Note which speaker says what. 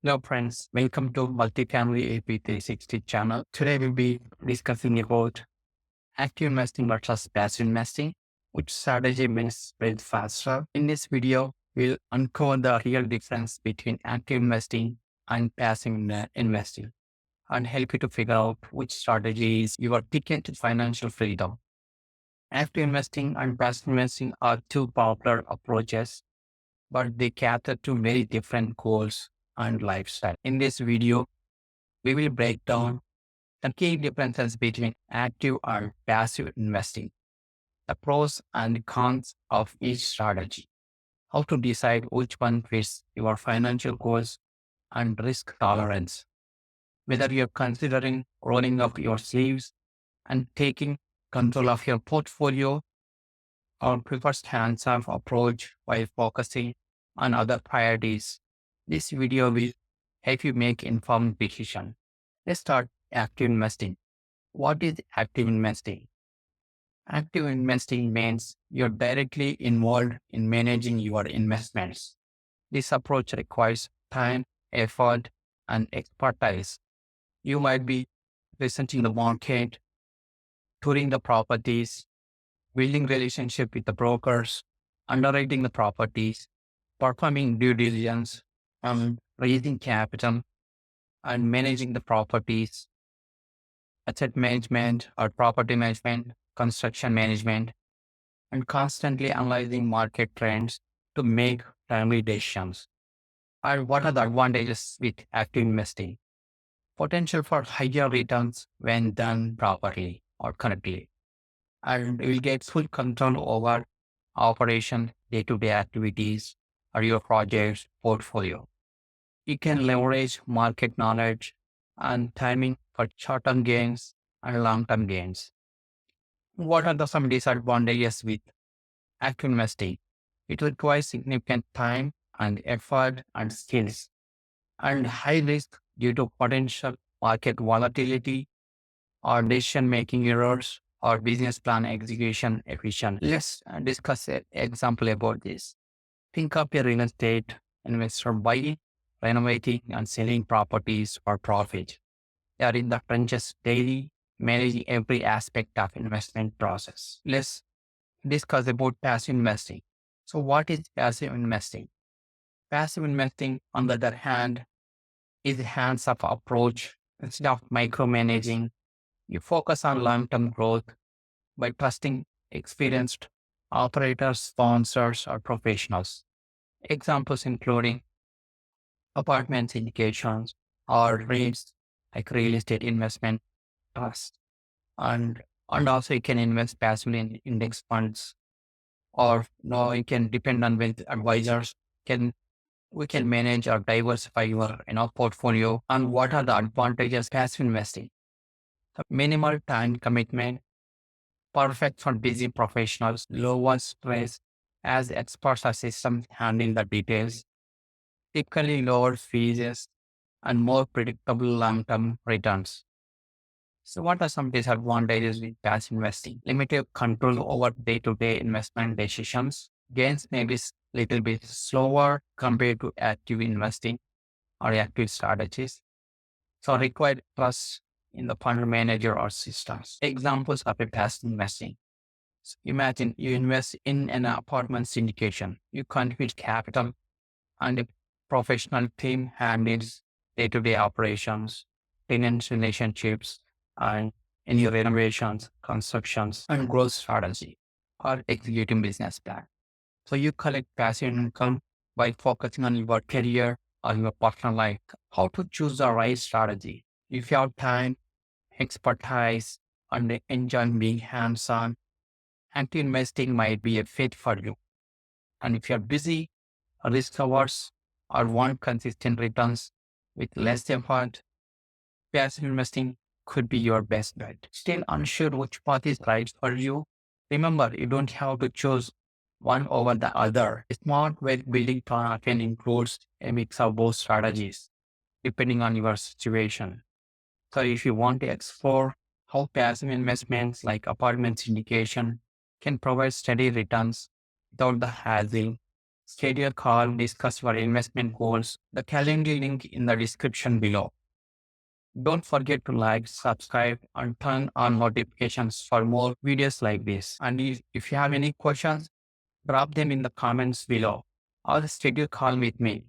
Speaker 1: Hello friends, welcome to Multifamily AP360 channel. Today we'll be discussing about active investing versus passive investing, which strategy wins build faster. In this video, we'll uncover the real difference between active investing and passive investing and help you to figure out which strategy is your ticket to financial freedom. Active investing and passive investing are two popular approaches, but they cater to very different goals and lifestyle. In this video, we will break down the key differences between active and passive investing, the pros and cons of each strategy, how to decide which one fits your financial goals and risk tolerance, whether you're considering rolling up your sleeves and taking control of your portfolio or prefers hands-off approach while focusing on other priorities. This video will help you make informed decision. Let's start active investing. What is active investing? Active investing means you're directly involved in managing your investments. This approach requires time, effort, and expertise. You might be researching the market, touring the properties, building relationship with the brokers, underwriting the properties, performing due diligence, raising capital, and managing the properties, asset management or property management, construction management, and constantly analyzing market trends to make timely decisions. And what are the advantages with active investing? Potential for higher returns when done properly or correctly. And you will get full control over operation, day-to-day activities, or your project's portfolio. You can leverage market knowledge and timing for short-term gains and long-term gains. What are some disadvantages with active investing? It requires significant time and effort and skills and high risk due to potential market volatility or decision-making errors or business plan execution efficiency. Let's discuss an example about this. Think of a real estate investor buying, renovating, and selling properties for profit. They are in the trenches daily, managing every aspect of investment process. Let's discuss about passive investing. So what is passive investing? Passive investing, on the other hand, is a hands-off approach. Instead of micromanaging, you focus on long-term growth by trusting experienced operators, sponsors, or professionals. Examples including apartment syndications or REITs, like real estate investment trust. And also you can invest passively in index funds, or no, you can depend on with advisors. We can manage or diversify your portfolio. And what are the advantages of passive investing? The minimal time commitment, perfect for busy professionals, lower stress as experts or systems handling the details, typically lower fees and more predictable long-term returns. So what are some disadvantages with passive investing? Limited control over day-to-day investment decisions. Gains may be little bit slower compared to active investing or active strategies. So required trust in the fund manager or systems. Examples of a passive investing. So imagine you invest in an apartment syndication. You contribute capital and a professional team handles day-to-day operations, tenant relationships, and any renovations, constructions, and growth strategy or executing business plan. So you collect passive income by focusing on your career or your personal life. How to choose the right strategy? If you have time, expertise, and enjoy being hands-on, active investing might be a fit for you. And if you're busy, risk averse, or want consistent returns with less effort, passive investing could be your best bet. Still unsure which path is right for you? Remember, you don't have to choose one over the other. A smart wealth building plan often includes a mix of both strategies, depending on your situation. So if you want to explore how passive investments like apartment syndication can provide steady returns without the hassle, schedule a call, discuss your investment goals. The calendar link in the description below. Don't forget to like, subscribe, and turn on notifications for more videos like this. And if you have any questions, drop them in the comments below or schedule a call with me.